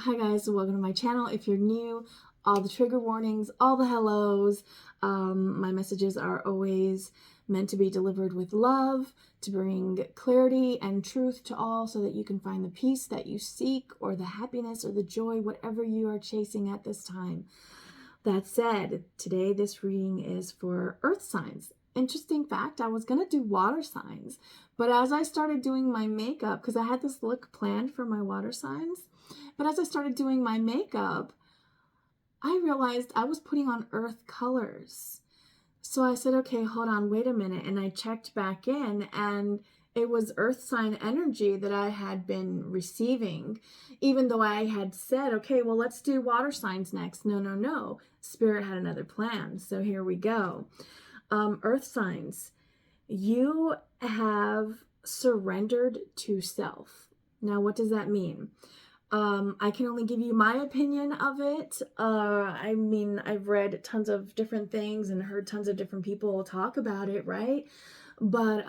Hi guys, welcome to my channel. If you're new, all the trigger warnings, all the hellos, my messages are always meant to be delivered with love, to bring clarity and truth to all so that you can find the peace that you seek or the happiness or the joy, whatever you are chasing at this time. That said, today this reading is for earth signs. Interesting fact, I was going to do water signs, but as I started doing my makeup, because I had this look planned for my water signs, but as I started doing my makeup, I realized I was putting on earth colors. So I said, okay, hold on, wait a minute. And I checked back in, and it was earth sign energy that I had been receiving, even though I had said, okay, well, let's do water signs next. No. Spirit had another plan. So here we go. Earth signs, you have surrendered to self. Now, what does that mean? I can only give you my opinion of it. I mean, I've read tons of different things and heard tons of different people talk about it, right? But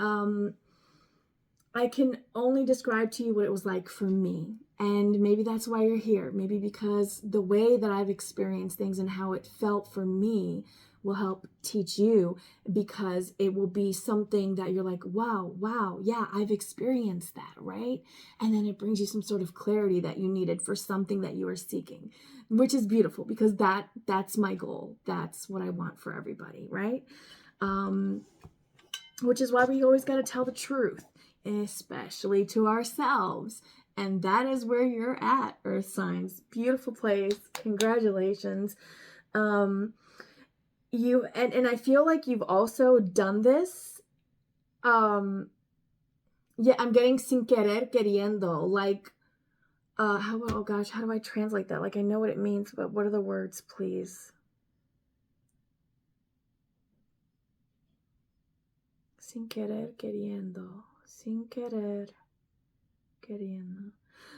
I can only describe to you what it was like for me. And maybe that's why you're here. Maybe because the way that I've experienced things and how it felt for me will help teach you, because it will be something that you're like, wow, yeah, I've experienced that, right? And then it brings you some sort of clarity that you needed for something that you are seeking, which is beautiful, because that's my goal. That's what I want for everybody, right? Which is why we always got to tell the truth, especially to ourselves. And that is where you're at, earth signs. Beautiful place. Congratulations. You and I feel like you've also done this. Yeah, I'm getting sin querer queriendo. Like, oh gosh, how do I translate that? Like, I know what it means, but what are the words, please? Sin querer queriendo. Sin querer queriendo.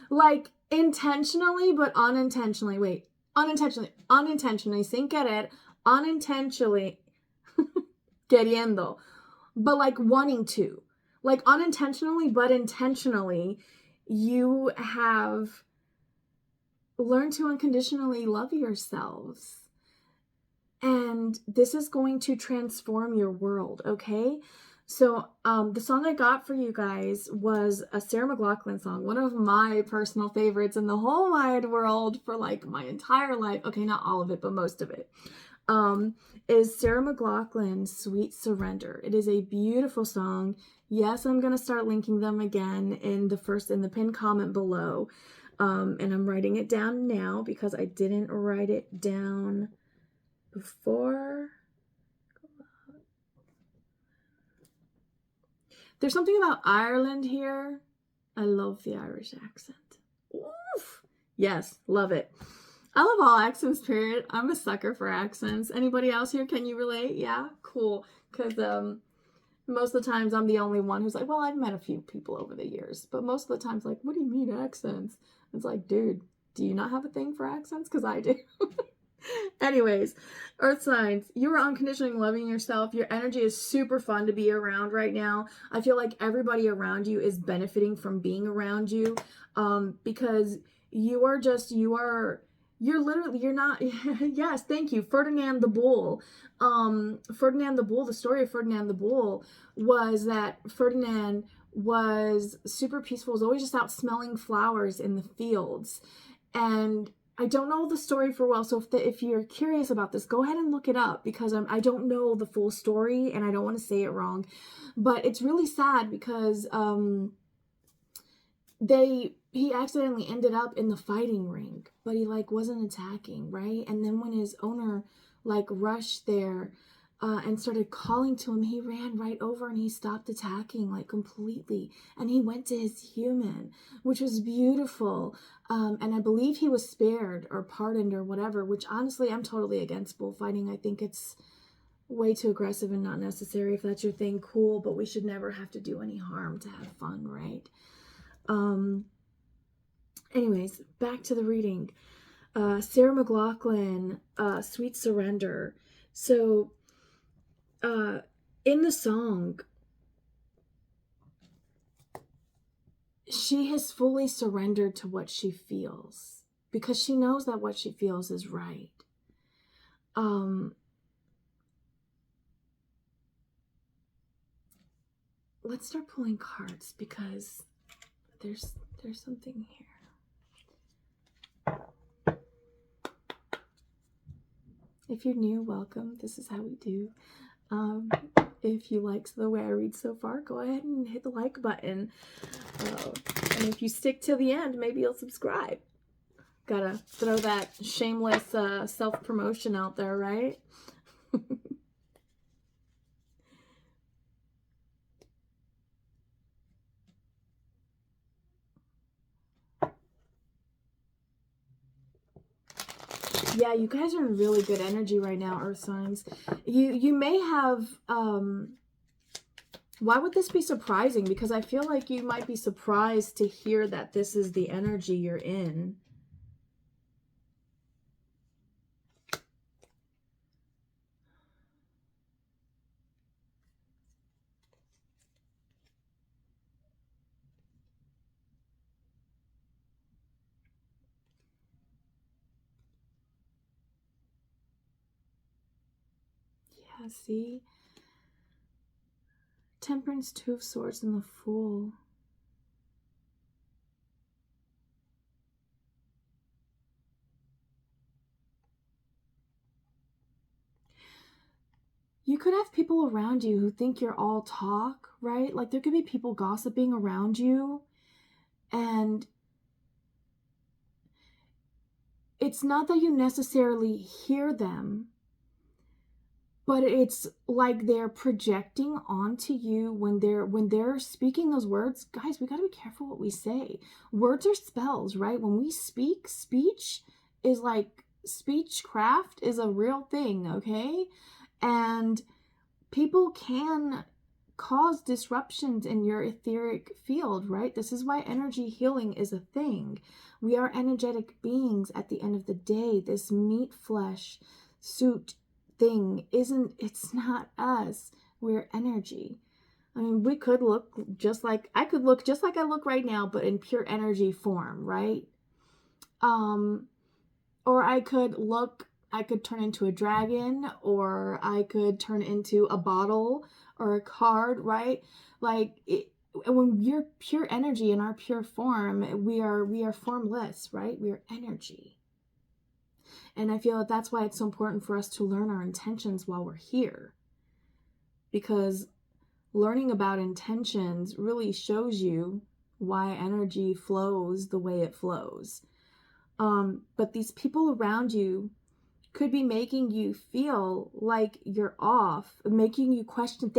Like, intentionally, but unintentionally. Wait, unintentionally, sin querer, unintentionally queriendo, but like wanting to, like unintentionally, but intentionally, you have learned to unconditionally love yourselves. And this is going to transform your world, okay? So the song I got for you guys was a Sarah McLachlan song, one of my personal favorites in the whole wide world for like my entire life. Okay, not all of it, but most of it. Is Sarah McLachlan's Sweet Surrender. It is a beautiful song. Yes, I'm going to start linking them again in the pinned comment below. And I'm writing it down now because I didn't write it down before. There's something about Ireland here. I love the Irish accent. Oof. Yes, love it. I love all accents, period. I'm a sucker for accents. Anybody else here? Can you relate? Yeah? Cool. Because most of the times I'm the only one who's like, well, I've met a few people over the years, but most of the times, like, what do you mean accents? It's like, dude, do you not have a thing for accents? Because I do. Anyways, earth signs, you are unconditionally loving yourself. Your energy is super fun to be around right now. I feel like everybody around you is benefiting from being around you, because you're not, yes, thank you, Ferdinand the Bull. Ferdinand the Bull, the story of Ferdinand the Bull was that Ferdinand was super peaceful, was always just out smelling flowers in the fields. And I don't know the story for well, so if you're curious about this, go ahead and look it up, because I don't know the full story and I don't want to say it wrong. But it's really sad because he accidentally ended up in the fighting ring, but he like wasn't attacking, right? And then when his owner like rushed there and started calling to him, he ran right over and he stopped attacking like completely, and he went to his human, which was beautiful. And I believe he was spared or pardoned or whatever, which honestly I'm totally against bullfighting. I think it's way too aggressive and not necessary. If that's your thing, cool, but we should never have to do any harm to have fun, right? Anyways, back to the reading. Sarah McLachlan, Sweet Surrender. So in the song, she has fully surrendered to what she feels. because she knows that what she feels is right. Let's start pulling cards because there's something here. If you're new, welcome. This is how we do. If you liked the way I read so far, go ahead and hit the like button. And if you stick till the end, maybe you'll subscribe. Gotta throw that shameless self-promotion out there, right? Yeah, you guys are in really good energy right now, Earth signs. You may have, why would this be surprising? Because I feel like you might be surprised to hear that this is the energy you're in. Yeah, see? Temperance, Two of Swords, and the Fool. You could have people around you who think you're all talk, right? Like there could be people gossiping around you, and it's not that you necessarily hear them, but it's like they're projecting onto you when they're speaking those words. Guys, we got to be careful what we say. Words are spells, right? When we speak, speech is like, speechcraft is a real thing, okay? And people can cause disruptions in your etheric field, right? This is why energy healing is a thing. We are energetic beings at the end of the day. This meat flesh suit thing it's not us. We're energy. I mean, we could look just like, I could look just like I look right now, but in pure energy form, right? Or I could turn into a dragon, or I could turn into a bottle or a card, right? Like when you're pure energy in our pure form, we are formless, right? We are energy. And I feel that that's why it's so important for us to learn our intentions while we're here. Because learning about intentions really shows you why energy flows the way it flows. But these people around you could be making you feel like you're off, making you question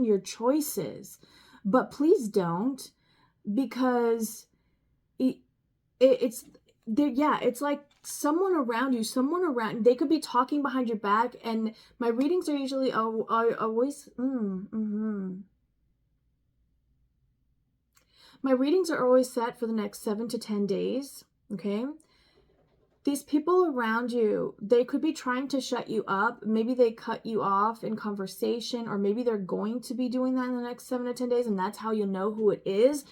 your choices. But please don't, because it's like someone around, they could be talking behind your back, and my readings are usually always, my readings are always set for the next 7 to 10 days, okay? These people around you, they could be trying to shut you up. Maybe they cut you off in conversation, or maybe they're going to be doing that in the next 7 to 10 days, and that's how you'll know who it is.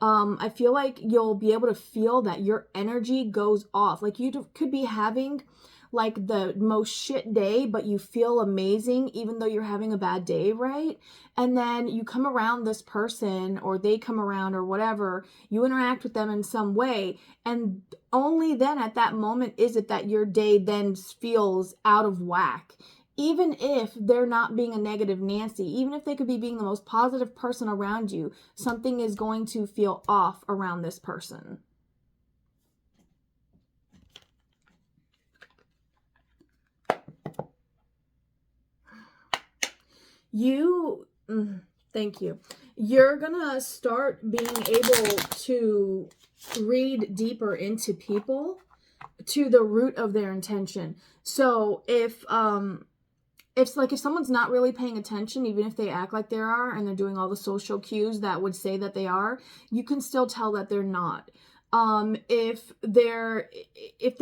I feel like you'll be able to feel that your energy goes off. Like you could be having like the most shit day, but you feel amazing even though you're having a bad day, right? And then you come around this person, or they come around, or whatever, you interact with them in some way, and only then at that moment is it that your day then feels out of whack. Even if they're not being a negative Nancy, even if they could be being the most positive person around you, something is going to feel off around this person. Thank you. You're gonna start being able to read deeper into people, to the root of their intention. So if someone's not really paying attention, even if they act like they are and they're doing all the social cues that would say that they are, you can still tell that they're not. If they're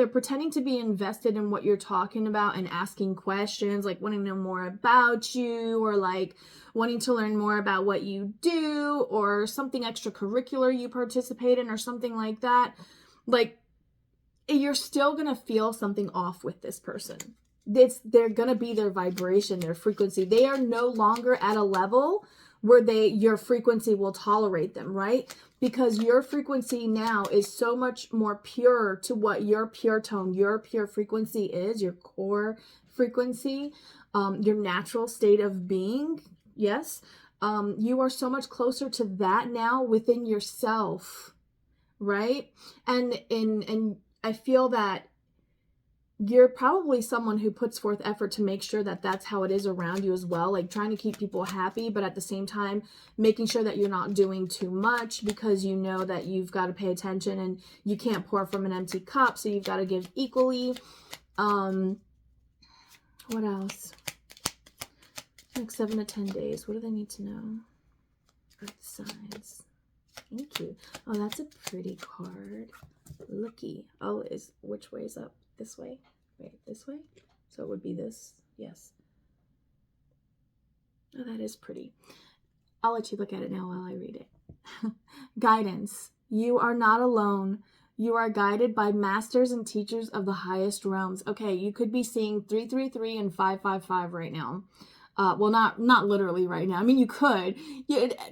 pretending to be invested in what you're talking about and asking questions, like wanting to know more about you, or like wanting to learn more about what you do, or something extracurricular you participate in, or something like that, like you're still going to feel something off with this person. They're going to be their vibration, their frequency. They are no longer at a level where your frequency will tolerate them, right? Because your frequency now is so much more pure to what your pure tone, your pure frequency is, your core frequency, your natural state of being. Yes. You are so much closer to that now within yourself, right? And I feel that you're probably someone who puts forth effort to make sure that that's how it is around you as well, like trying to keep people happy, but at the same time making sure that you're not doing too much, because you know that you've got to pay attention and you can't pour from an empty cup, so you've got to give equally. What else? Next 7 to 10 days, what do they need to know? Earth signs. Thank you. Oh, that's a pretty card. Looky. Oh, which way is up? This way? Wait, this way? So it would be this? Yes. Oh, that is pretty. I'll let you look at it now while I read it. Guidance. You are not alone. You are guided by masters and teachers of the highest realms. Okay, you could be seeing 333 and 555 right now. Well, not literally right now. I mean, you could.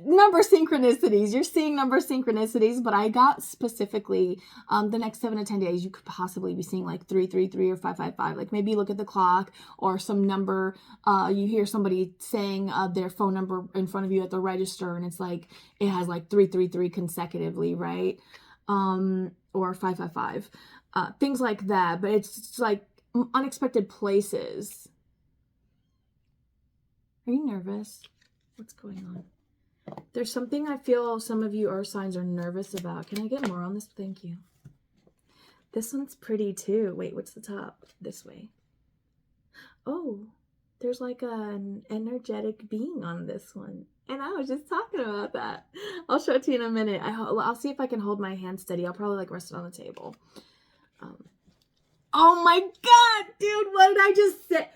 Number synchronicities. You're seeing number synchronicities, but I got specifically the next 7 to 10 days, you could possibly be seeing like 333 or 555. Like maybe look at the clock or some number. You hear somebody saying their phone number in front of you at the register, and it's like it has like 333 consecutively, right? Or 555. Things like that. But it's like unexpected places. Are you nervous? What's going on? There's something I feel some of you earth signs are nervous about. Can I get more on this? Thank you. This one's pretty too. Wait, what's the top? This way. Oh, there's like an energetic being on this one. And I was just talking about that. I'll show it to you in a minute. I'll see if I can hold my hand steady. I'll probably like rest it on the table. Oh my God, dude, what did I just say?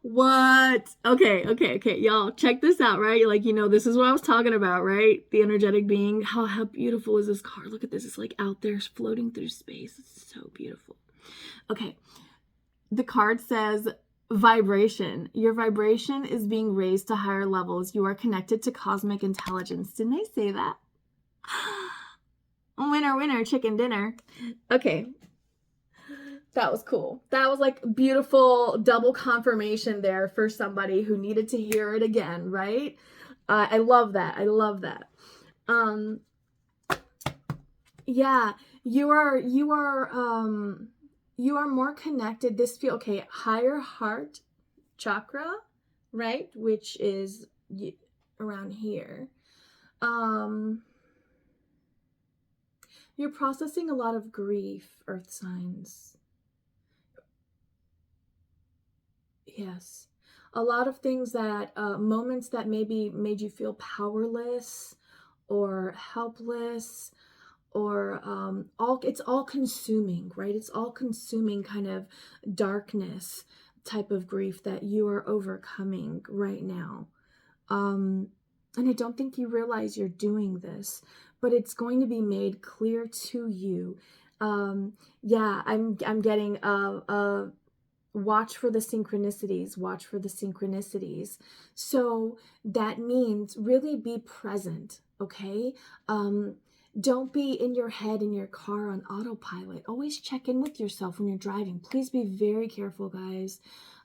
What? Okay. Y'all, check this out, right? Like, this is what I was talking about, right? The energetic being. How beautiful is this card? Look at this. It's like out there floating through space. It's so beautiful. Okay. The card says vibration. Your vibration is being raised to higher levels. You are connected to cosmic intelligence. Didn't I say that? Winner, winner, chicken dinner. Okay. That was cool. That was like beautiful double confirmation there for somebody who needed to hear it again, right? I love that. I love that. Yeah, you are more connected. Okay, higher heart chakra, right? Which is around here. You're processing a lot of grief, earth signs. Yes. A lot of things that, moments that maybe made you feel powerless or helpless, or it's all consuming, right? It's all consuming kind of darkness type of grief that you are overcoming right now. And I don't think you realize you're doing this, but it's going to be made clear to you. Yeah, I'm getting watch for the synchronicities, watch for the synchronicities. So that means really be present, okay? Don't be in your head in your car on autopilot. Always check in with yourself when you're driving. Please be very careful, guys.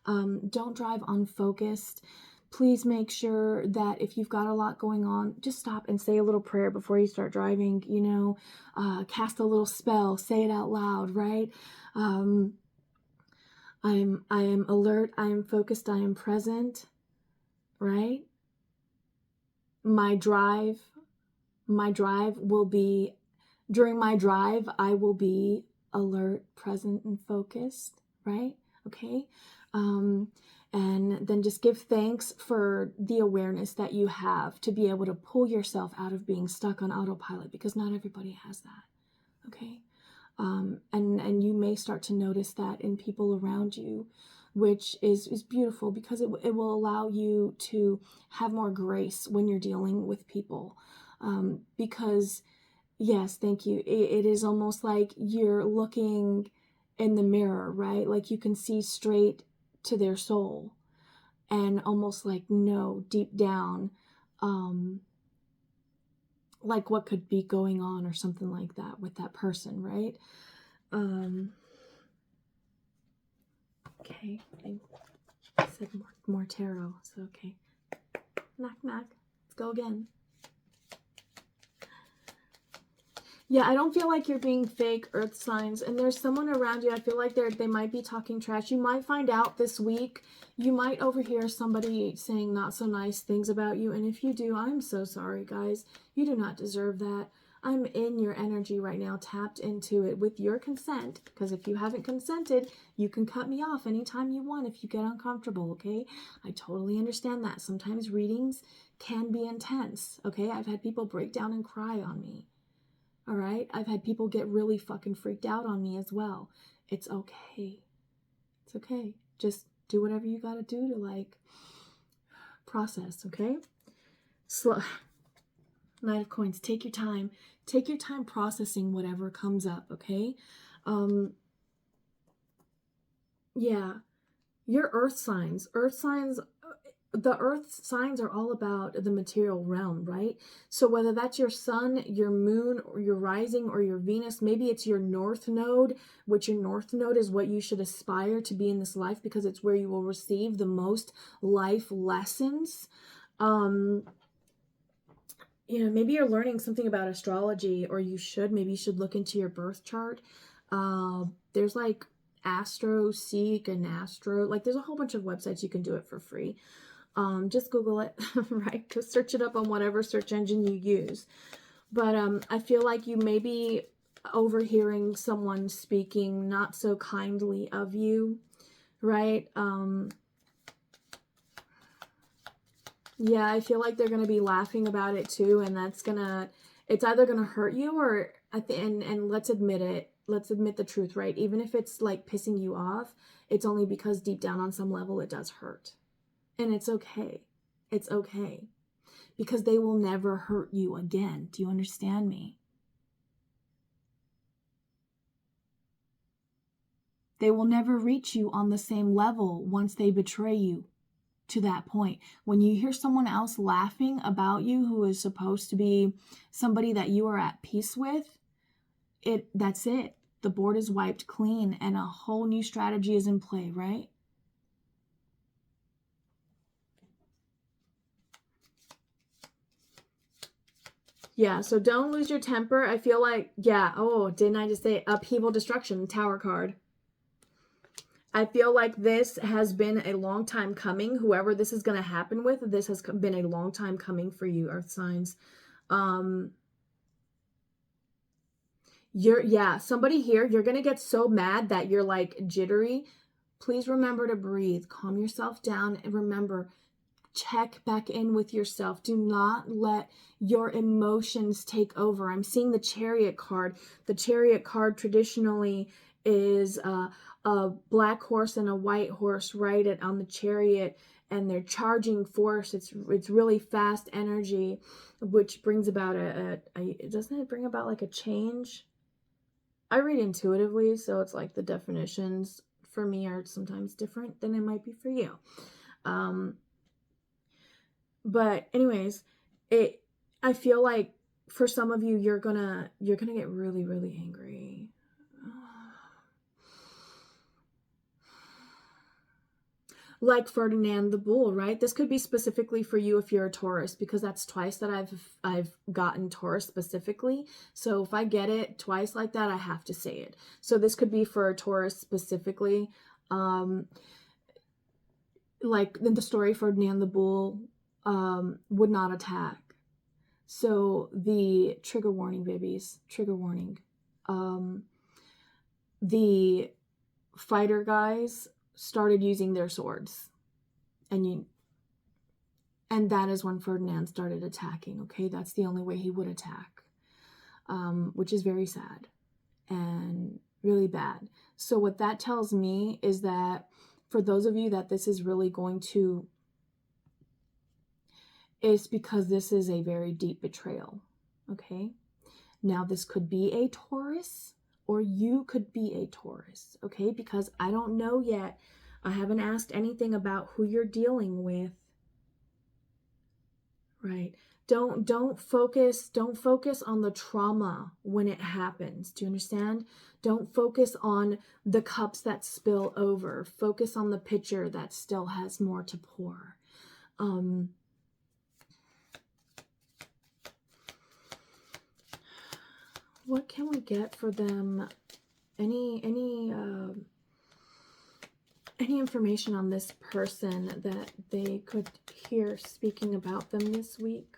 Don't drive unfocused. Please make sure that if you've got a lot going on, just stop and say a little prayer before you start driving, cast a little spell, say it out loud, right? I am alert, I am focused, I am present, right? My drive will be, during my drive, I will be alert, present, and focused, right? Okay. And then just give thanks for the awareness that you have to be able to pull yourself out of being stuck on autopilot, because not everybody has that. Okay. And you may start to notice that in people around you, which is beautiful, because it will allow you to have more grace when you're dealing with people, because Yes, thank you. It is almost like you're looking in the mirror, right? Like you can see straight to their soul and almost like know deep down, um, like what could be going on or something like that with that person, right? Okay, I said more tarot, so okay. Knock, knock. Let's go again. Yeah, I don't feel like you're being fake, earth signs, and there's someone around you. I feel like they might be talking trash. You might find out this week. You might overhear somebody saying not so nice things about you, and if you do, I'm so sorry, guys. You do not deserve that. I'm in your energy right now, tapped into it with your consent, because if you haven't consented, you can cut me off anytime you want if you get uncomfortable, okay? I totally understand that. Sometimes readings can be intense, okay? I've had people break down and cry on me. All right? I've had people get really fucking freaked out on me as well. It's okay. It's okay. Just do whatever you got to do to like process, okay? Slow. Knight of Coins. Take your time. Take your time processing whatever comes up, okay? Yeah. Your earth signs. The earth signs are all about the material realm, right? So whether that's your sun, your moon, or your rising, or your Venus, maybe it's your north node, which your north node is what you should aspire to be in this life because it's where you will receive the most life lessons. Maybe you're learning something about astrology, or maybe you should look into your birth chart. There's like Astro Seek and Astro, like there's a whole bunch of websites you can do it for free. Just Google it, right? Just search it up on whatever search engine you use. But I feel like you may be overhearing someone speaking not so kindly of you, right? Yeah, I feel like they're going to be laughing about it too, and it's either going to hurt you or, and let's admit it, let's admit the truth, right? Even if it's like pissing you off, it's only because deep down on some level it does hurt. And it's okay. It's okay. Because they will never hurt you again. Do you understand me? They will never reach you on the same level once they betray you to that point. When you hear someone else laughing about you who is supposed to be somebody that you are at peace with, that's it. The board is wiped clean and a whole new strategy is in play, right? Yeah, so don't lose your temper. I feel like, didn't I just say upheaval, destruction, Tower card? I feel like this has been a long time coming. Whoever this is going to happen with, this has been a long time coming for you, earth signs. Somebody here, you're going to get so mad that you're like jittery. Please remember to breathe, calm yourself down, and remember, check back in with yourself. Do not let your emotions take over. I'm seeing the Chariot card. The Chariot card traditionally is a black horse and a white horse ride on the chariot, and they're charging force. It's really fast energy, which brings about doesn't it bring about like a change? I read intuitively, so it's like the definitions for me are sometimes different than it might be for you. But anyways, I feel like for some of you, you're gonna get really, really angry. Like Ferdinand the Bull, right? This could be specifically for you if you're a Taurus, because that's twice that I've gotten Taurus specifically. So if I get it twice like that, I have to say it. So this could be for a Taurus specifically. Like in the story, Ferdinand the Bull would not attack. So the trigger warning, babies, trigger warning. The fighter guys started using their swords, and that is when Ferdinand started attacking. Okay, that's the only way he would attack, which is very sad and really bad. So what that tells me is that for those of you that this is really going to, it's because this is a very deep betrayal. Okay, Now, this could be a Taurus, or you could be a Taurus, okay? Because I don't know yet. I haven't asked anything about who you're dealing with, right? Don't focus on the trauma when it happens. Do you understand? Don't focus on the cups that spill over. Focus on the pitcher that still has more to pour. What can we get for them? Any information on this person that they could hear speaking about them this week?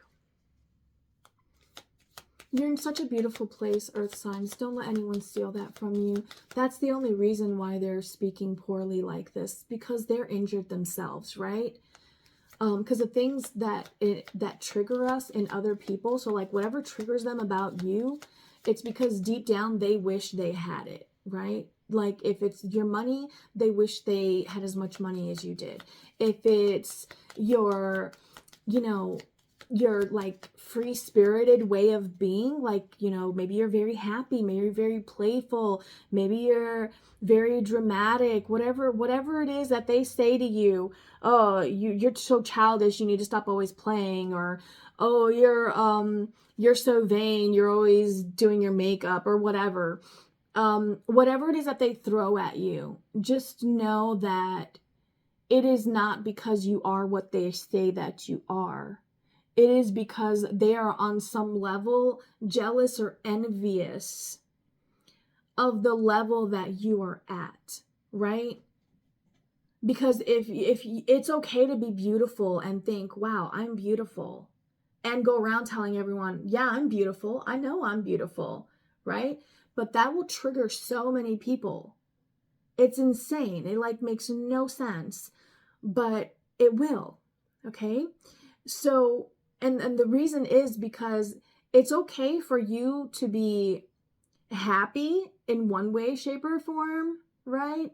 You're in such a beautiful place, Earth signs. Don't let anyone steal that from you. That's the only reason why they're speaking poorly like this, because they're injured themselves, right? Because the things that trigger us in other people, so like whatever triggers them about you, it's because deep down they wish they had it, right? Like if it's your money, they wish they had as much money as you did. If it's your, your like free-spirited way of being, like, maybe you're very happy, maybe you're very playful, maybe you're very dramatic, whatever it is that they say to you, oh, you're so childish, you need to stop always playing, or oh, you're so vain, you're always doing your makeup, or whatever. Whatever it is that they throw at you, just know that it is not because you are what they say that you are. It is because they are on some level jealous or envious of the level that you are at, right? Because if it's okay to be beautiful and think, wow, I'm beautiful, and go around telling everyone, yeah, I'm beautiful, I know I'm beautiful, right? But that will trigger so many people. It's insane. It like makes no sense, but it will, okay? So, and the reason is because it's okay for you to be happy in one way, shape, or form, right?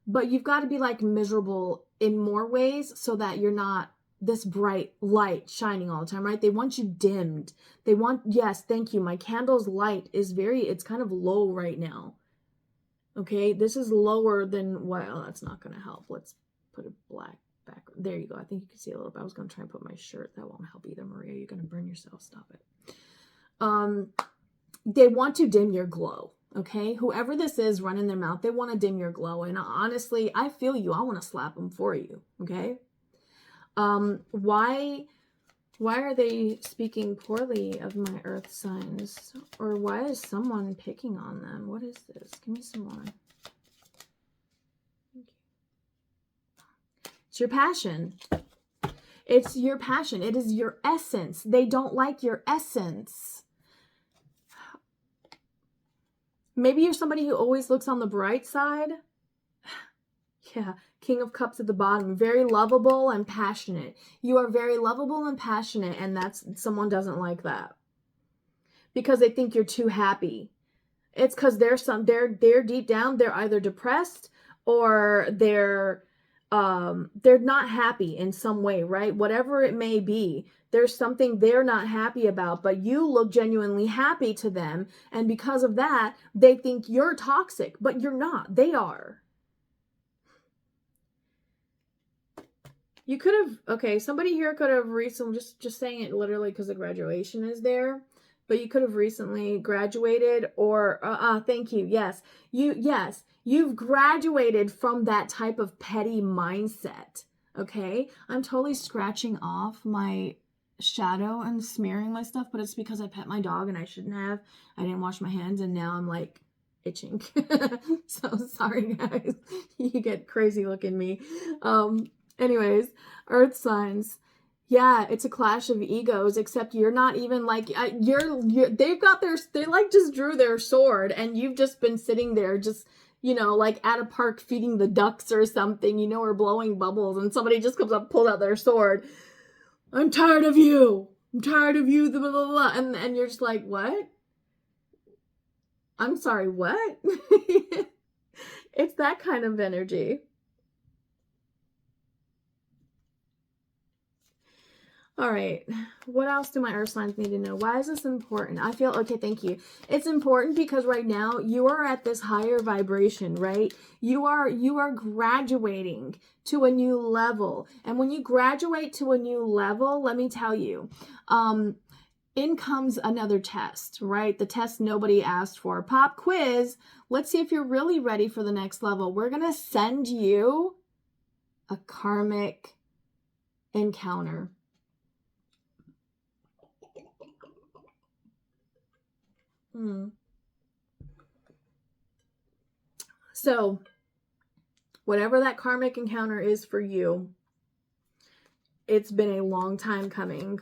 But you've got to be like miserable in more ways so that you're not this bright light shining all the time, right? They want you dimmed. They want, yes, thank you. My candle's light is it's kind of low right now. Okay, this is lower than, well, that's not going to help. Let's put a black back. There you go. I think you can see a little bit. I was going to try and put my shirt. That won't help either, Maria. You're going to burn yourself. Stop it. They want to dim your glow. Okay, whoever this is running their mouth, they want to dim your glow. And honestly, I feel you. I want to slap them for you. Okay. Why are they speaking poorly of my earth signs? Or why is someone picking on them? What is this? Give me some more. Thank you. It's your passion. It's your passion. It is your essence. They don't like your essence. Maybe you're somebody who always looks on the bright side. Yeah, King of Cups at the bottom. Very lovable and passionate. You are very lovable and passionate, and someone doesn't like that. Because they think you're too happy. It's because they're deep down, they're either depressed or they're not happy in some way, right? Whatever it may be, there's something they're not happy about, but you look genuinely happy to them, and because of that, they think you're toxic, but you're not. They are. You could have, okay, somebody here could have recently, just saying it literally because the graduation is there, but you could have recently graduated, or, thank you, yes, you've graduated from that type of petty mindset, okay? I'm totally scratching off my shadow and smearing my stuff, but it's because I pet my dog and I shouldn't have. I didn't wash my hands, and now I'm like itching. So sorry, guys. You get crazy looking me. Anyways, earth signs. Yeah, it's a clash of egos, except you're not even like, they like just drew their sword, and you've just been sitting there just, like at a park feeding the ducks or something, or blowing bubbles, and somebody just comes up, pulls out their sword. I'm tired of you. I'm tired of you, blah, blah, blah. And you're just like, what? I'm sorry, what? It's that kind of energy. All right. What else do my earth signs need to know? Why is this important? I feel, okay, thank you. It's important because right now you are at this higher vibration, right? You are graduating to a new level. And when you graduate to a new level, let me tell you, in comes another test, right? The test nobody asked for. Pop quiz. Let's see if you're really ready for the next level. We're going to send you a karmic encounter. So, whatever that karmic encounter is for you, it's been a long time coming.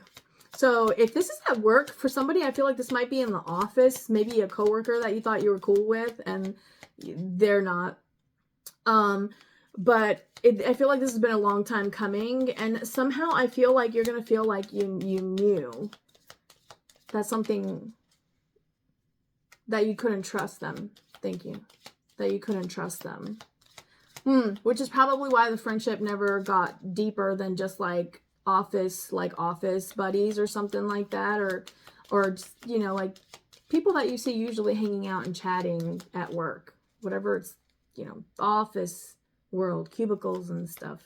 So, if this is at work for somebody, I feel like this might be in the office, maybe a coworker that you thought you were cool with and they're not. But I feel like this has been a long time coming, and somehow I feel like you're going to feel like you knew that's something that you couldn't trust them. Thank you. That you couldn't trust them. Which is probably why the friendship never got deeper than just like office buddies or something like that, or just, you know, like people that you see usually hanging out and chatting at work, whatever it's, you know, office world, cubicles and stuff.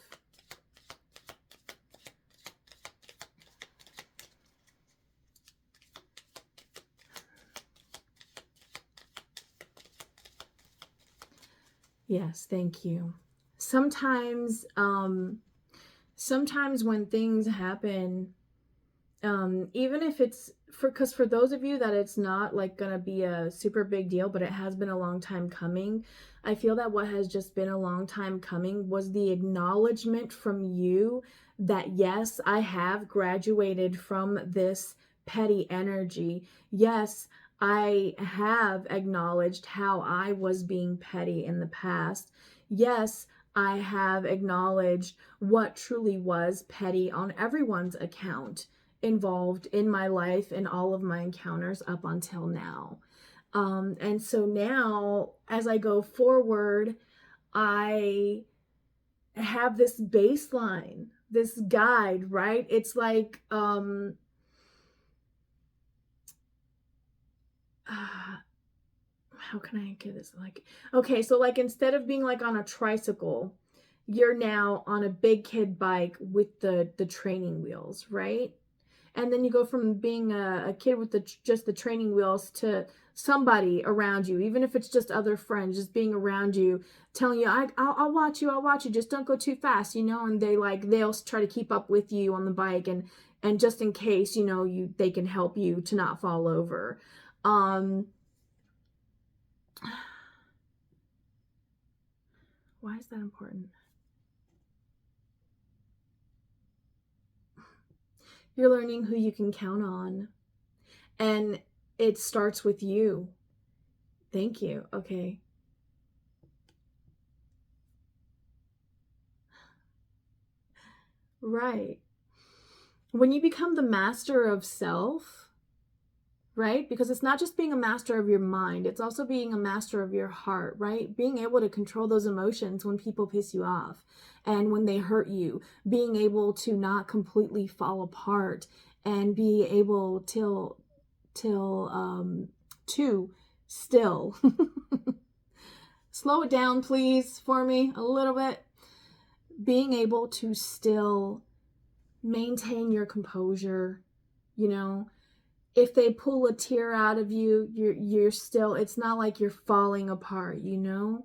Yes, thank you. Sometimes when things happen, even if it's because for those of you that it's not like gonna be a super big deal, but it has been a long time coming, I feel that what has just been a long time coming was the acknowledgement from you that yes, I have graduated from this petty energy. Yes, I have acknowledged how I was being petty in the past. Yes, I have acknowledged what truly was petty on everyone's account involved in my life and all of my encounters up until now. And so now, as I go forward, I have this baseline, this guide, right? It's like, how can I get this? Like, okay, so like instead of being like on a tricycle, you're now on a big kid bike with the training wheels, right? And then you go from being a kid with just the training wheels to somebody around you, even if it's just other friends, just being around you, telling you, I'll watch you, just don't go too fast, you know, and they'll try to keep up with you on the bike, and just in case, you know, they can help you to not fall over. Why is that important? You're learning who you can count on, and it starts with you. Thank you. Okay. Right. When you become the master of self, right? Because it's not just being a master of your mind, it's also being a master of your heart, right? Being able to control those emotions when people piss you off and when they hurt you, being able to not completely fall apart and be able to still slow it down, please, for me a little bit. Being able to still maintain your composure, you know. If they pull a tear out of you, you're still, it's not like you're falling apart, you know.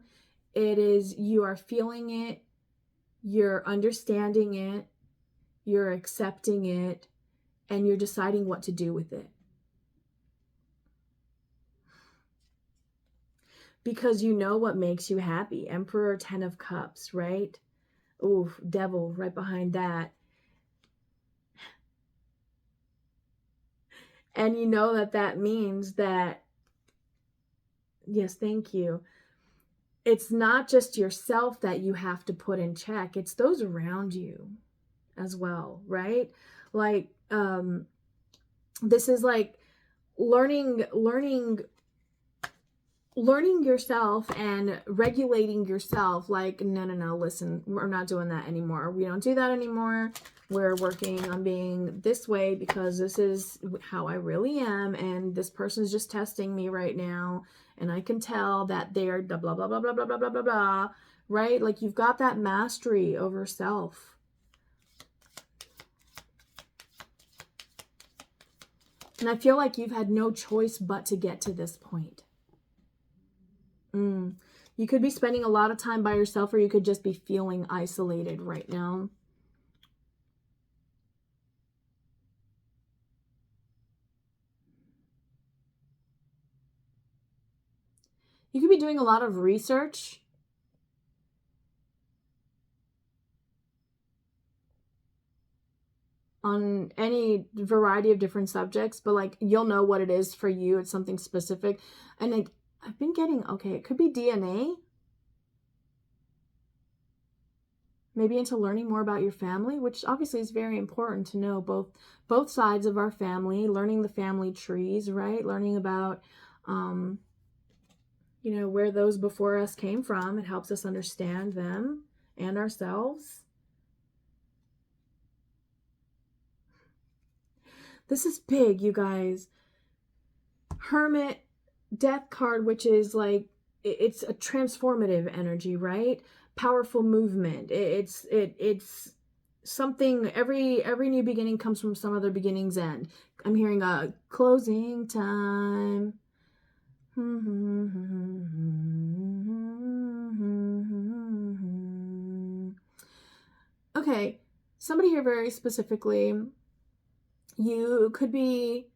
It is, you are feeling it, you're understanding it, you're accepting it, and you're deciding what to do with it. Because you know what makes you happy. Emperor, 10 of Cups, right? Ooh, Devil right behind that. And you know that means that, yes, thank you. It's not just yourself that you have to put in check. It's those around you as well, right? Like, this is like learning yourself and regulating yourself. Like, no, listen, we're not doing that anymore. We don't do that anymore. We're working on being this way because this is how I really am, and this person's just testing me right now, and I can tell that they're blah blah blah blah blah blah blah blah blah, right? Like you've got that mastery over self. And I feel like you've had no choice but to get to this point. You could be spending a lot of time by yourself, or you could just be feeling isolated right now. You could be doing a lot of research on any variety of different subjects, but like you'll know what it is for you. It's something specific. And like I've been getting, okay, it could be DNA. Maybe into learning more about your family, which obviously is very important to know both sides of our family, learning the family trees, right? Learning about you know, where those before us came from. It helps us understand them and ourselves. This is big, you guys. Hermit, death card, which is like, it's a transformative energy, right? Powerful movement. It's something, every new beginning comes from some other beginning's end. I'm hearing a closing time. Okay, somebody here very specifically, you could be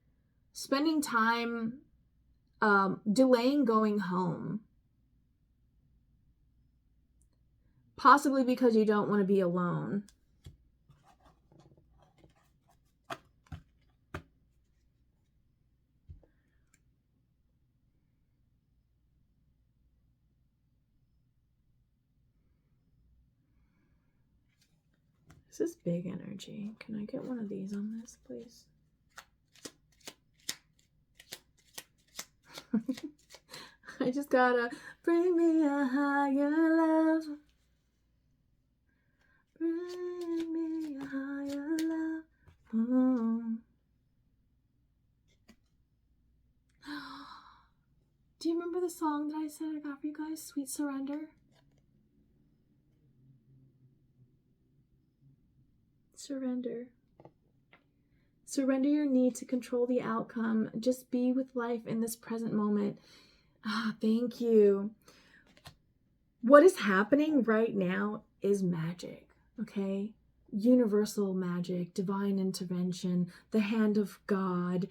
spending time delaying going home. Possibly because you don't want to be alone. This is big energy. Can I get one of these on this, please? I just gotta bring me a higher love. Bring me a higher love. Oh. Do you remember the song that I said I got for you guys? Sweet Surrender? Surrender. Surrender your need to control the outcome. Just be with life in this present moment. Thank you. What is happening right now is magic, okay? Universal magic, divine intervention, the hand of God,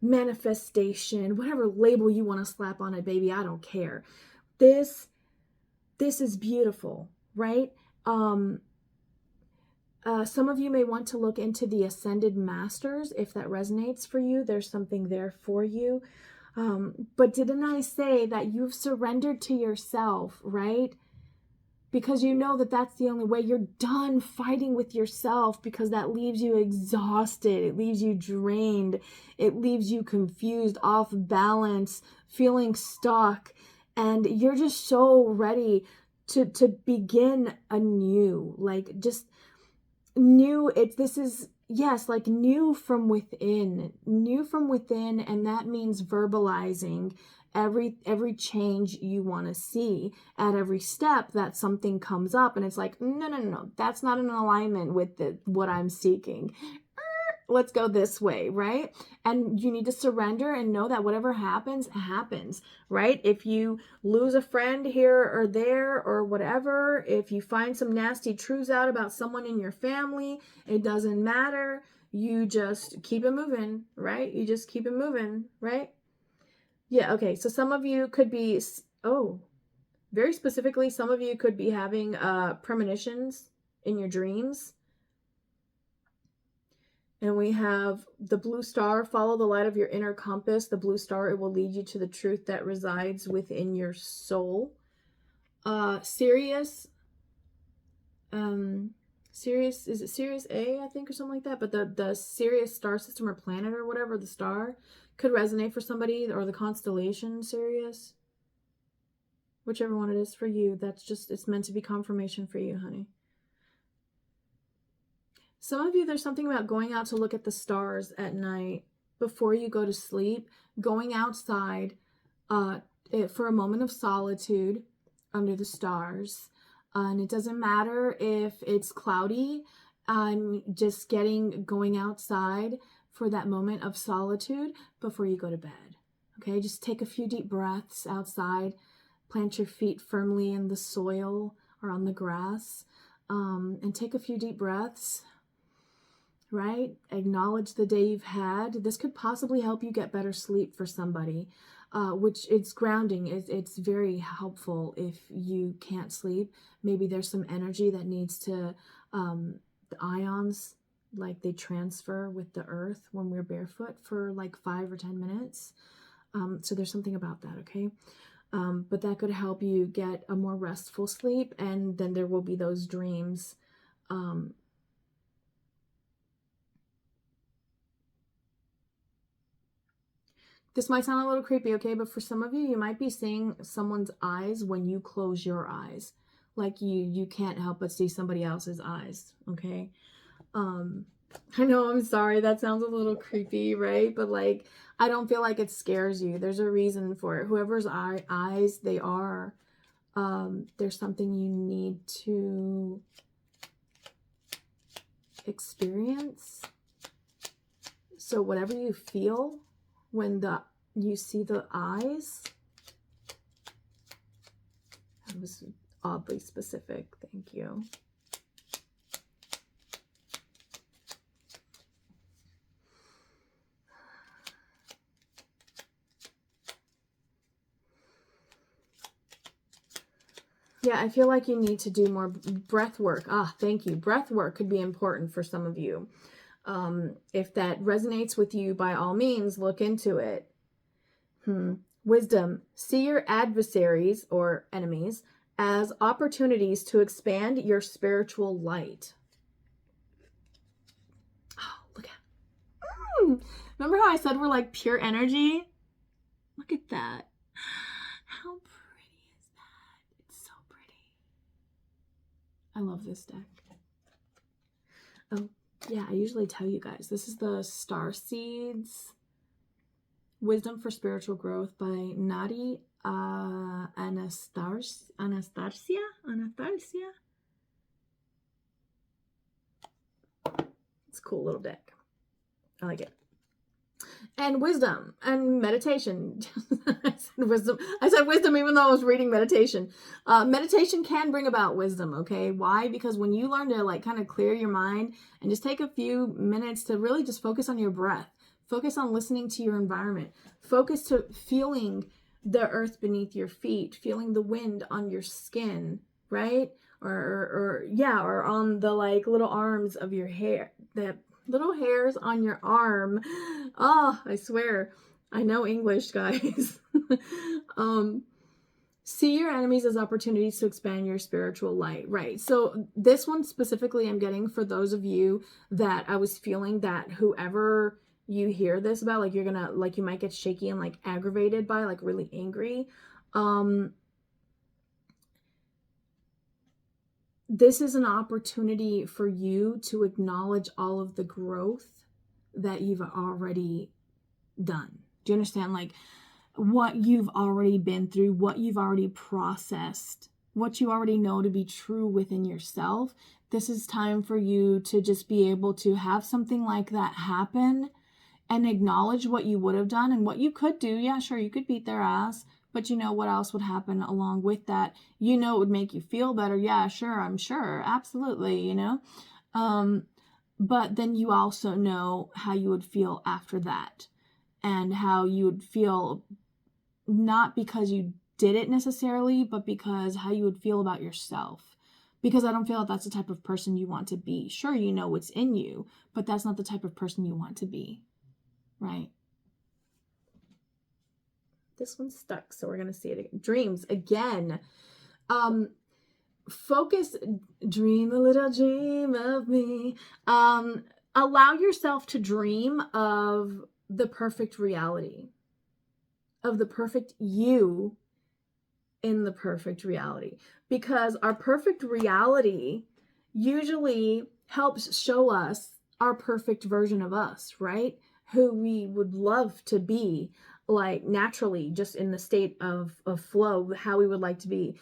manifestation, whatever label you want to slap on it, baby, I don't care. This is beautiful, right? Some of you may want to look into the Ascended Masters. If that resonates for you, there's something there for you. But didn't I say that you've surrendered to yourself, right? Because you know that that's the only way. You're done fighting with yourself, because that leaves you exhausted. It leaves you drained. It leaves you confused, off balance, feeling stuck. And you're just so ready to begin anew. Like just new. This is, yes, like new from within, and that means verbalizing every change you want to see. At every step that something comes up and it's like, no, that's not in alignment with what I'm seeking. Let's go this way, right? And you need to surrender and know that whatever happens, right? If you lose a friend here or there or whatever, if you find some nasty truths out about someone in your family, it doesn't matter. You just keep it moving, right? You just keep it moving, right? Yeah, okay. So some of you could be, very specifically, some of you could be having premonitions in your dreams. And we have the blue star. Follow the light of your inner compass. The blue star, it will lead you to the truth that resides within your soul. Sirius, is it Sirius A, I think, or something like that? But the Sirius star system or planet or whatever, the star, could resonate for somebody, or the constellation Sirius. Whichever one it is for you, that's just, it's meant to be confirmation for you, honey. Some of you, there's something about going out to look at the stars at night before you go to sleep, going outside for a moment of solitude under the stars. And it doesn't matter if it's cloudy, just going outside for that moment of solitude before you go to bed. Okay, just take a few deep breaths outside, plant your feet firmly in the soil or on the grass, and take a few deep breaths. Right? Acknowledge the day you've had. This could possibly help you get better sleep for somebody, which it's grounding. It's very helpful if you can't sleep. Maybe there's some energy that needs to, the ions, like they transfer with the earth when we're barefoot for like 5 or 10 minutes. So there's something about that, okay? But that could help you get a more restful sleep, and then there will be those dreams. This might sound a little creepy, okay? But for some of you, you might be seeing someone's eyes when you close your eyes. Like you can't help but see somebody else's eyes, okay? I know, I'm sorry, that sounds a little creepy, right? But like, I don't feel like it scares you. There's a reason for it. Whoever's eyes they are, there's something you need to experience. So whatever you feel when you see the eyes, that was oddly specific. Thank you. Yeah, I feel like you need to do more breath work. Thank you. Breath work could be important for some of you. If that resonates with you, by all means, look into it. Wisdom. See your adversaries or enemies as opportunities to expand your spiritual light. Oh, look at. Remember how I said we're like pure energy? Look at that. How pretty is that? It's so pretty. I love this deck. Oh, yeah, I usually tell you guys. This is the Star Seeds Wisdom for Spiritual Growth by Nadi Anastasia. It's a cool little deck. I like it. And wisdom and meditation. I said wisdom even though I was reading meditation. Meditation can bring about wisdom, okay? Why? Because when you learn to like kind of clear your mind and just take a few minutes to really just focus on your breath, focus on listening to your environment, focus to feeling the earth beneath your feet, feeling the wind on your skin, right? Or on the like little arms of your hair, that little hairs on your arm. Oh, I swear, I know English, guys. See your enemies as opportunities to expand your spiritual light, right? So this one specifically I'm getting for those of you that I was feeling that whoever you hear this about, like you're gonna, like you might get shaky and like aggravated by, like really angry. This is an opportunity for you to acknowledge all of the growth that you've already done. Do you understand? Like what you've already been through, what you've already processed, what you already know to be true within yourself. This is time for you to just be able to have something like that happen and acknowledge what you would have done and what you could do. Yeah, sure, you could beat their ass, but you know what else would happen along with that? You know, it would make you feel better. Yeah, sure, I'm sure. Absolutely, you know? But then you also know how you would feel after that and how you would feel, not because you did it necessarily, but because how you would feel about yourself. Because I don't feel like that's the type of person you want to be. Sure, you know what's in you, but that's not the type of person you want to be, right? This one's stuck, so we're going to see it again. Dreams, again. Focus, dream a little dream of me. Allow yourself to dream of the perfect reality, of the perfect you in the perfect reality. Because our perfect reality usually helps show us our perfect version of us, right? Who we would love to be, like naturally, just in the state of flow, how we would like to be.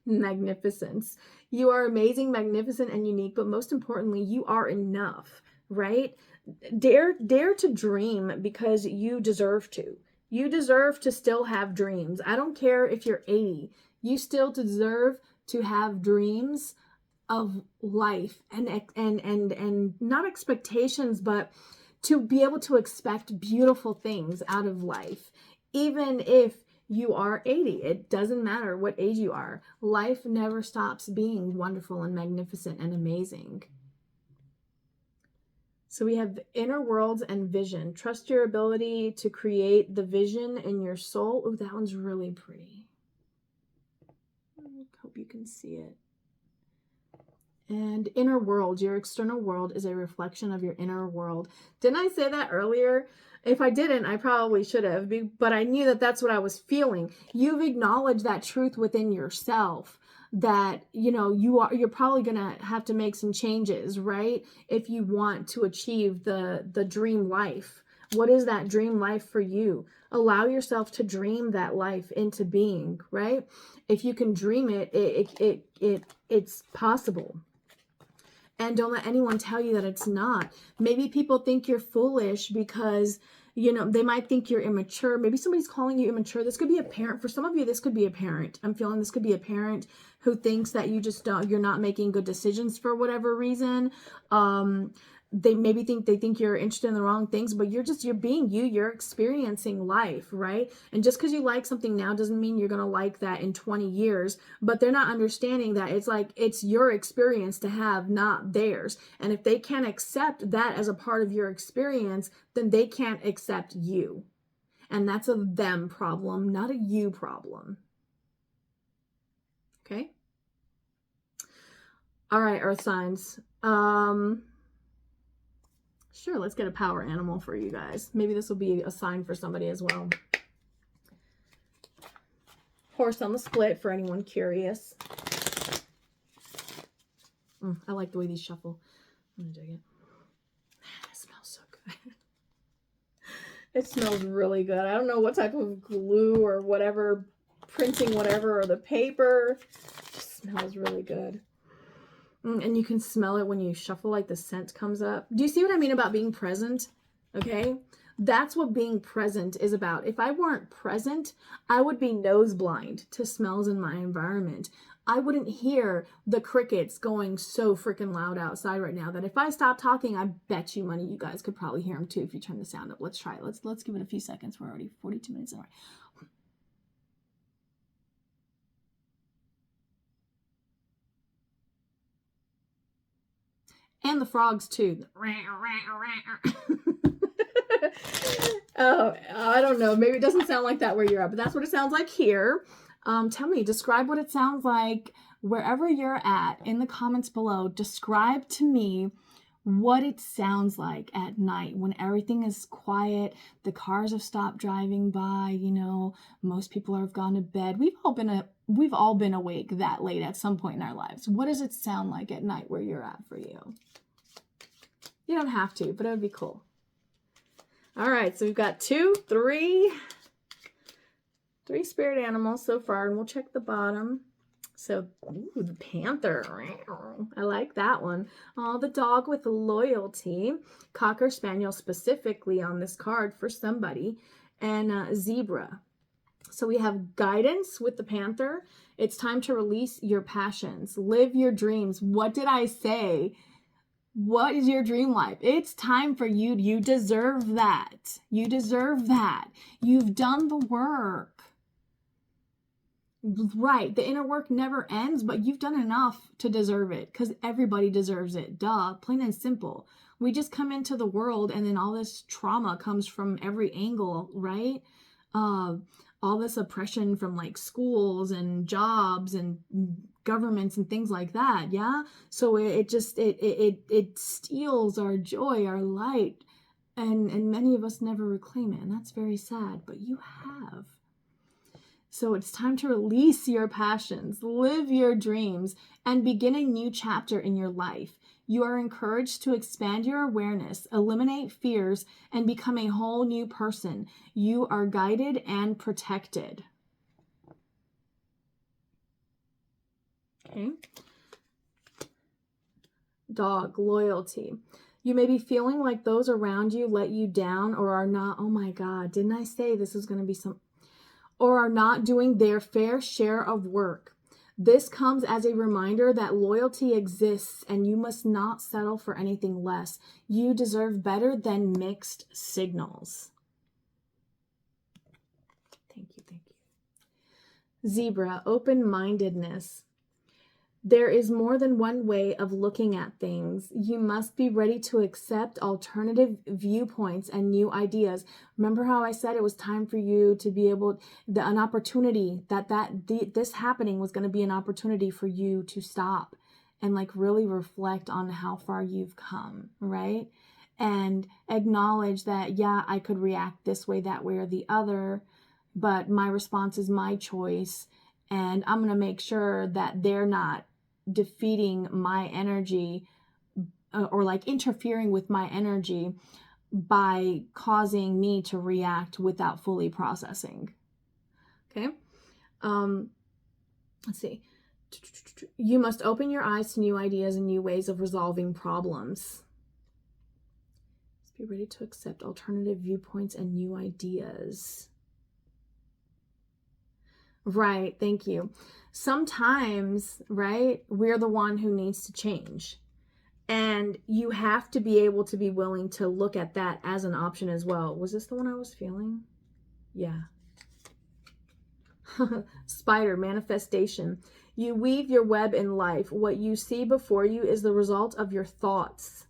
Magnificence. You are amazing, magnificent, and unique, but most importantly, you are enough, right? Dare to dream, because you deserve to. You deserve to still have dreams. I don't care if you're 80. You still deserve to have dreams of life, and not expectations, but to be able to expect beautiful things out of life. Even if you are 80, it doesn't matter what age you are. Life never stops being wonderful and magnificent and amazing. So we have inner worlds and vision. Trust your ability to create the vision in your soul. Oh, that one's really pretty. I hope you can see it. And inner world, your external world is a reflection of your inner world. Didn't I say that earlier? If I didn't, I probably should have, but I knew that that's what I was feeling. You've acknowledged that truth within yourself, that, you know, you're probably going to have to make some changes, right? If you want to achieve the dream life. What is that dream life for you? Allow yourself to dream that life into being, right? If you can dream it, it's possible. And don't let anyone tell you that it's not. Maybe people think you're foolish because, you know, they might think you're immature. Maybe somebody's calling you immature. This could be a parent. For some of you, this could be a parent. I'm feeling this could be a parent who thinks that you're not making good decisions for whatever reason. They maybe think you're interested in the wrong things, but you're being you, you're experiencing life, right? And just because you like something now doesn't mean you're going to like that in 20 years, but they're not understanding that it's your experience to have, not theirs. And if they can't accept that as a part of your experience, then they can't accept you. And that's a them problem, not a you problem. Okay? All right, earth signs. Sure, let's get a power animal for you guys. Maybe this will be a sign for somebody as well. Horse on the split for anyone curious. I like the way these shuffle. I'm gonna dig it. It smells so good. It smells really good. I don't know what type of glue or whatever, printing whatever, or the paper. It just smells really good. And you can smell it when you shuffle, like the scent comes up. Do you see what I mean about being present? Okay? That's what being present is about. If I weren't present, I would be nose blind to smells in my environment. I wouldn't hear the crickets going so freaking loud outside right now that if I stopped talking, I bet you money you guys could probably hear them too if you turn the sound up. Let's try it. Let's give it a few seconds. We're already 42 minutes in. And the frogs too. Oh, I don't know. Maybe it doesn't sound like that where you're at, but that's what it sounds like here. Tell me, describe what it sounds like wherever you're at in the comments below. Describe to me what it sounds like at night when everything is quiet, the cars have stopped driving by, you know, most people have gone to bed. We've all been awake that late at some point in our lives. What does it sound like at night where you're at for you? You don't have to, but it would be cool. All right, so we've got three spirit animals so far, and we'll check the bottom. So, ooh, the panther. I like that one. Oh, the dog with loyalty. Cocker spaniel specifically on this card for somebody. And zebra. So we have guidance with the panther. It's time to release your passions. Live your dreams. What did I say? What is your dream life? It's time for you. You deserve that. You deserve that. You've done the work. Right. The inner work never ends, but you've done enough to deserve it because everybody deserves it. Duh. Plain and simple. We just come into the world and then all this trauma comes from every angle, right? All this oppression from like schools and jobs and governments and things like that. Yeah. So it steals our joy, our light. And many of us never reclaim it. And that's very sad, but you have. So it's time to release your passions, live your dreams, and begin a new chapter in your life. You are encouraged to expand your awareness, eliminate fears, and become a whole new person. You are guided and protected. Okay. Dog, loyalty. You may be feeling like those around you let you down or are not, oh my God, didn't I say this is going to be or are not doing their fair share of work. This comes as a reminder that loyalty exists and you must not settle for anything less. You deserve better than mixed signals. Thank you, thank you. Zebra, open-mindedness. There is more than one way of looking at things. You must be ready to accept alternative viewpoints and new ideas. Remember how I said it was time for you to be able, an opportunity, this happening was going to be an opportunity for you to stop and like really reflect on how far you've come, right? And acknowledge that, yeah, I could react this way, that way, or the other, but my response is my choice. And I'm going to make sure that they're not defeating my energy or like interfering with my energy by causing me to react without fully processing. Okay. Let's see. You must open your eyes to new ideas and new ways of resolving problems. Just be ready to accept alternative viewpoints and new ideas. Right. Thank you. Sometimes, right, we're the one who needs to change. And you have to be able to be willing to look at that as an option as well. Was this the one I was feeling? Yeah. Spider, manifestation. You weave your web in life. What you see before you is the result of your thoughts.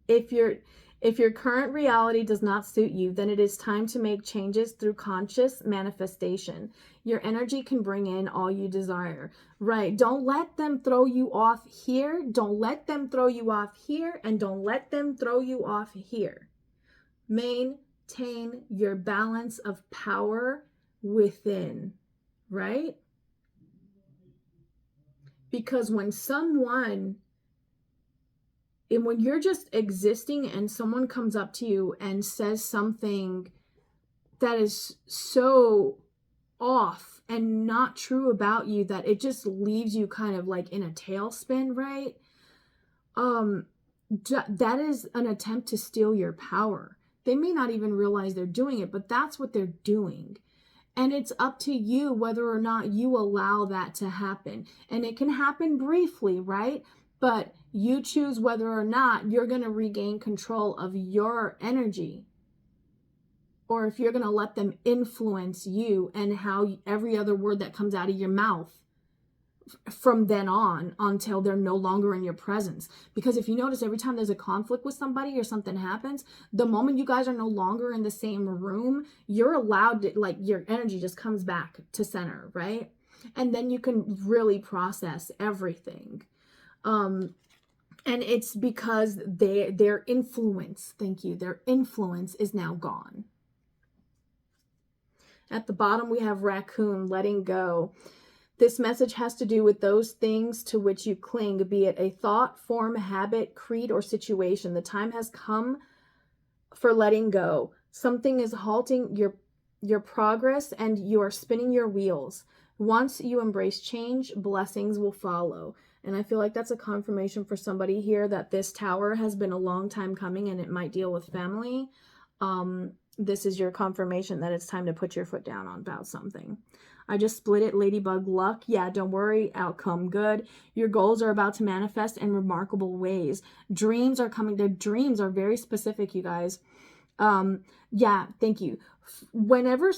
If your current reality does not suit you, then it is time to make changes through conscious manifestation. Your energy can bring in all you desire. Right. Don't let them throw you off here. Don't let them throw you off here. And don't let them throw you off here. Maintain your balance of power within. Right? Because when you're just existing and someone comes up to you and says something that is so off and not true about you that it just leaves you kind of like in a tailspin, right? That is an attempt to steal your power. They may not even realize they're doing it, but that's what they're doing. And it's up to you whether or not you allow that to happen. And it can happen briefly, right? But you choose whether or not you're going to regain control of your energy, or if you're going to let them influence you and how every other word that comes out of your mouth from then on until they're no longer in your presence. Because if you notice, every time there's a conflict with somebody or something happens, the moment you guys are no longer in the same room, you're allowed to, like, your energy just comes back to center, right? And then you can really process everything. And it's because their influence, thank you, their influence is now gone. At the bottom, we have raccoon, letting go. This message has to do with those things to which you cling, be it a thought, form, habit, creed, or situation. The time has come for letting go. Something is halting your progress and you are spinning your wheels. Once you embrace change, blessings will follow. And I feel like that's a confirmation for somebody here that this tower has been a long time coming and it might deal with family. This is your confirmation that it's time to put your foot down about something. I just split it, Ladybug. Luck. Yeah, don't worry. Outcome good. Your goals are about to manifest in remarkable ways. Dreams are coming. The dreams are very specific, you guys. Yeah, thank you. Whenever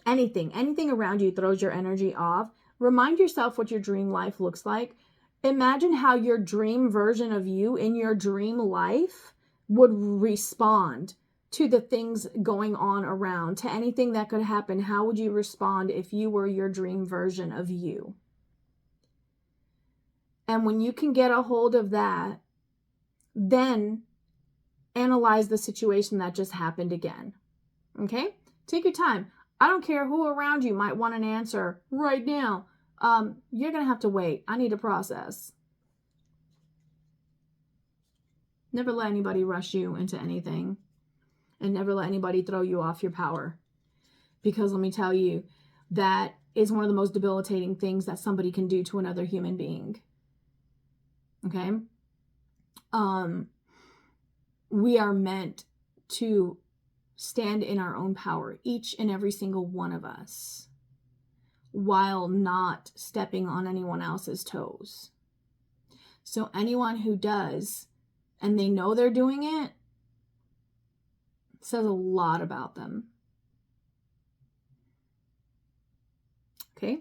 anything around you throws your energy off, remind yourself what your dream life looks like. Imagine how your dream version of you in your dream life would respond to the things going on around, to anything that could happen. How would you respond if you were your dream version of you? And when you can get a hold of that, then analyze the situation that just happened again. Okay? Take your time. I don't care who around you might want an answer right now. You're going to have to wait. I need to process. Never let anybody rush you into anything. And never let anybody throw you off your power. Because let me tell you, that is one of the most debilitating things that somebody can do to another human being. Okay? We are meant to stand in our own power, each and every single one of us, while not stepping on anyone else's toes. So anyone who does, and they know they're doing it, says a lot about them. Okay?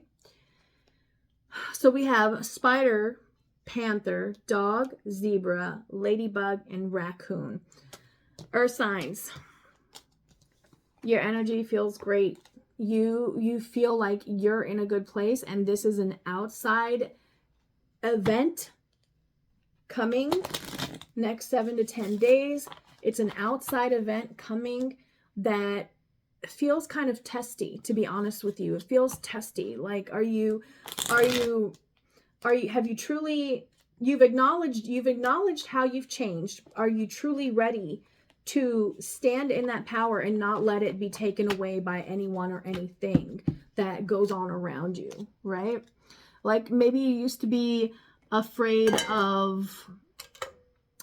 So we have spider, panther, dog, zebra, ladybug, and raccoon. Earth signs. Your energy feels great. You feel like you're in a good place, and this is an outside event coming next 7 to 10 days. It's an outside event coming that feels kind of testy, to be honest with you. It feels testy. Like, have you truly, you've acknowledged how you've changed. Are you truly ready to stand in that power and not let it be taken away by anyone or anything that goes on around you, right? Like, maybe you used to be afraid of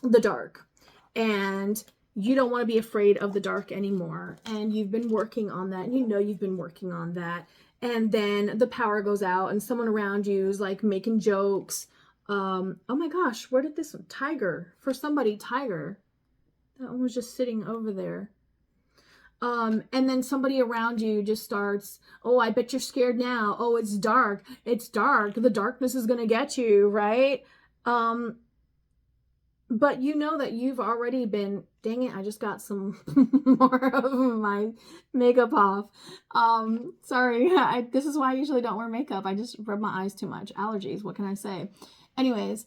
the dark, and you don't want to be afraid of the dark anymore, and you've been working on that, and you've been working on that, and then the power goes out and someone around you is like making jokes. Oh my gosh, where did this tiger, that one was just sitting over there. And then somebody around you just starts, oh, I bet you're scared now. Oh, it's dark. The darkness is going to get you, right? But you know that you've already been, dang it, I just got some more of my makeup off. Sorry, this is why I usually don't wear makeup. I just rub my eyes too much. Allergies, what can I say? Anyways,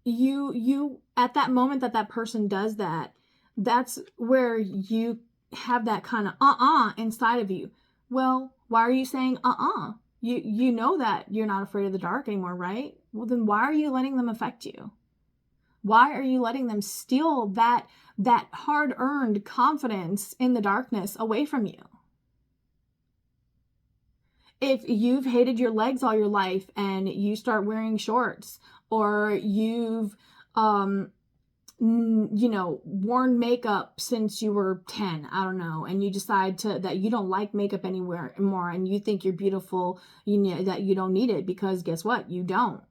you at that moment that person does that, that's where you have that kind of inside of you. Well, why are you saying You know that you're not afraid of the dark anymore, right? Well, then why are you letting them affect you? Why are you letting them steal that hard-earned confidence in the darkness away from you? If you've hated your legs all your life and you start wearing shorts, or you've worn makeup since you were 10, I don't know, and you decide that you don't like makeup anymore, and you think you're beautiful, that you don't need it, because guess what? You don't,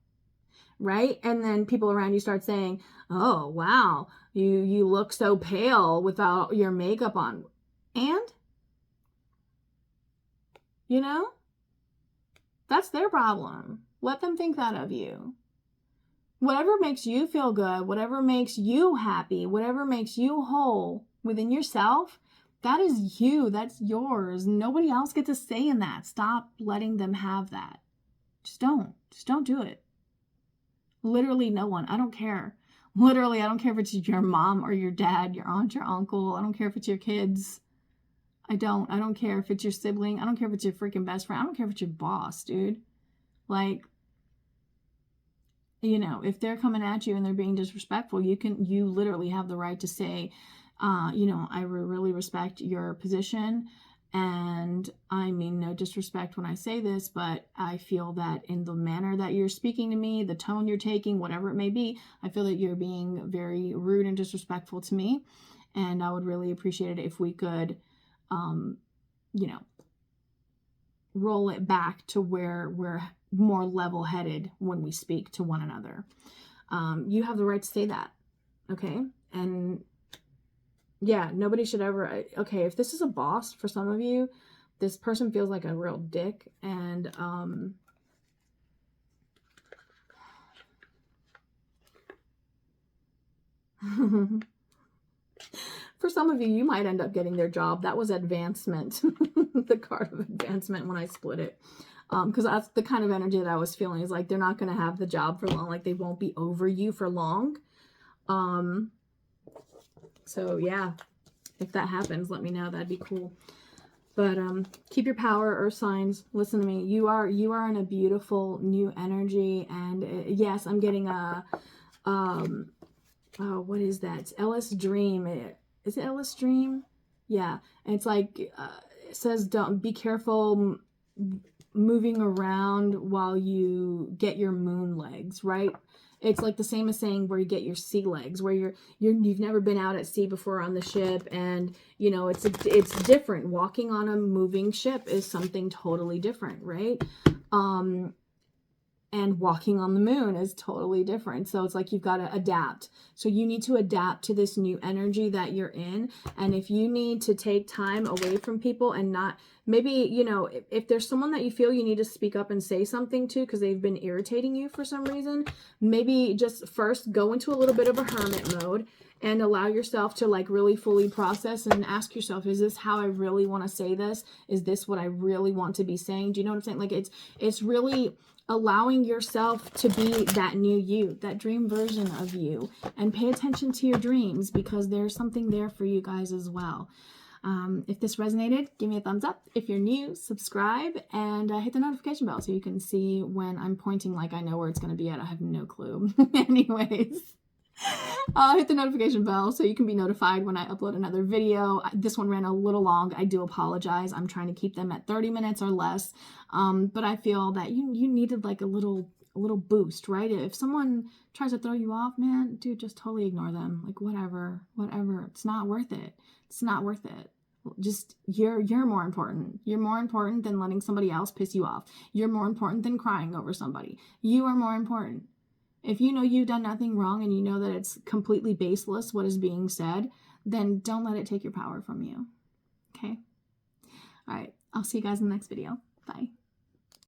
right? And then people around you start saying, oh, wow, you look so pale without your makeup on. And, that's their problem. Let them think that of you. Whatever makes you feel good, whatever makes you happy, whatever makes you whole within yourself, that is you. That's yours. Nobody else gets a say in that. Stop letting them have that. Just don't do it. Literally no one. I don't care. Literally, I don't care if it's your mom or your dad, your aunt, your uncle. I don't care if it's your kids. I don't care if it's your sibling. I don't care if it's your freaking best friend. I don't care if it's your boss, dude. Like, if they're coming at you and they're being disrespectful, you literally have the right to say, I really respect your position, and I mean no disrespect when I say this, but I feel that in the manner that you're speaking to me, the tone you're taking, whatever it may be, I feel that you're being very rude and disrespectful to me, and I would really appreciate it if we could, roll it back to where we're more level-headed when we speak to one another. You have the right to say that, okay? And yeah, nobody should ever, okay, if this is a boss for some of you, this person feels like a real dick, and for some of you, you might end up getting their job. That was advancement, the card of advancement when I split it. Because that's the kind of energy that I was feeling, is like they're not going to have the job for long. Like they won't be over you for long. So yeah, if that happens, let me know. That'd be cool. But keep your power, earth signs. Listen to me. You are in a beautiful new energy. And yes, I'm getting a oh, what is that? It's Ellis Dream. Is it Ellis Dream? Yeah. And it's like it says, don't be careful moving around while you get your moon legs, right? It's like the same as saying where you get your sea legs, where you've never been out at sea before on the ship, and you know it's different. Walking on a moving ship is something totally different, right? And walking on the moon is totally different. So it's like you've got to adapt. So you need to adapt to this new energy that you're in. And if you need to take time away from people and not, maybe, you know, if there's someone that you feel you need to speak up and say something to because they've been irritating you for some reason, maybe just first go into a little bit of a hermit mode and allow yourself to like really fully process and ask yourself, is this how I really want to say this? Is this what I really want to be saying? Do you know what I'm saying? Like it's really allowing yourself to be that new you, that dream version of you, and pay attention to your dreams because there's something there for you guys as well. If this resonated, give me a thumbs up. If you're new, subscribe and hit the notification bell so you can see when I'm pointing like I know where it's going to be at. I have no clue. Anyways, hit the notification bell so you can be notified when I upload another video. This one ran a little long. I do apologize. I'm trying to keep them at 30 minutes or less. But I feel that you needed like a little boost, right? If someone tries to throw you off, man, dude, just totally ignore them. Like whatever. It's not worth it. It's not worth it. Just you're more important. You're more important than letting somebody else piss you off. You're more important than crying over somebody. You are more important. If you know you've done nothing wrong and you know that it's completely baseless what is being said, then don't let it take your power from you. Okay? All right. I'll see you guys in the next video. Bye.